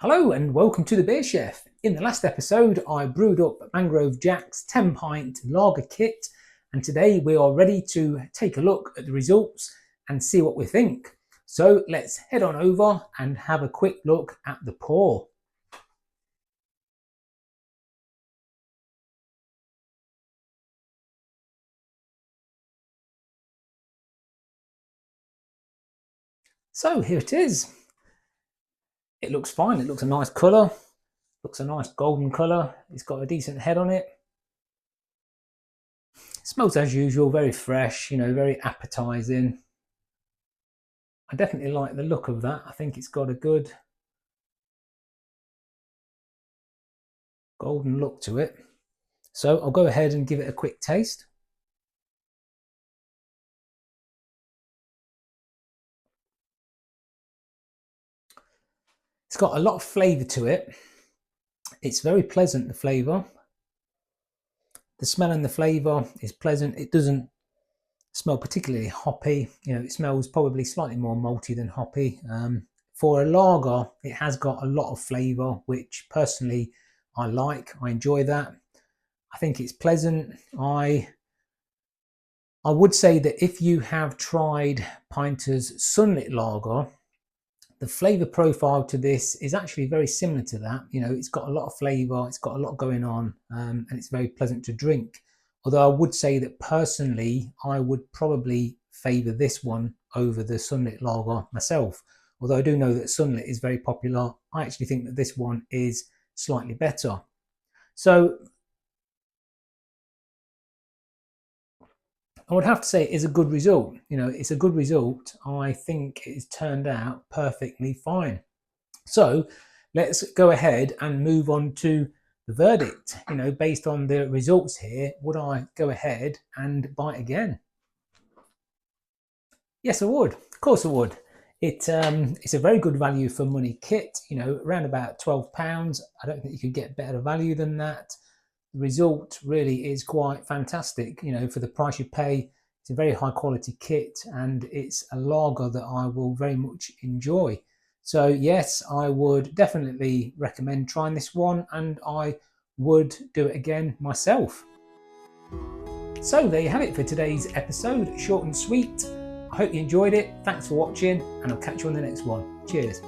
Hello and welcome to the Beer Chef. In the last episode I brewed up Mangrove Jack's 10 pint lager kit, and today we are ready to take a look at the results and see what we think. So let's head on over and have a quick look at the pour. So here it is. It looks fine, it looks a nice colour, looks a nice golden colour, it's got a decent head on it. Smells as usual, very fresh, very appetising. I definitely like the look of that. I think it's got a good golden look to it. So I'll go ahead and give it a quick taste. It's got a lot of flavour to it. It's very pleasant, the flavour. The smell and the flavour is pleasant. It doesn't smell particularly hoppy. It smells probably slightly more malty than hoppy. For a lager, it has got a lot of flavour, which personally I like. I enjoy that. I think it's pleasant. I would say that if you have tried Pinter's Sunlit Lager, the flavour profile to this is actually very similar to that. It's got a lot of flavour, it's got a lot going on, and it's very pleasant to drink. Although I would say that personally, I would probably favour this one over the Sunlit Lager myself. Although I do know that Sunlit is very popular, I actually think that this one is slightly better. So I would have to say it is a good result. It's a good result. I think it's turned out perfectly fine. So let's go ahead and move on to the verdict. Based on the results here, would I go ahead and buy it again? Yes, I would. Of course I would. It's a very good value for money kit, around about £12. I don't think you could get better value than that. The result really is quite fantastic. For the price you pay, it's a very high quality kit, and it's a lager that I will very much enjoy. So yes, I would definitely recommend trying this one, and I would do it again myself. So there you have it for today's episode, short and sweet. I hope you enjoyed it. Thanks for watching, and I'll catch you on the next one. Cheers.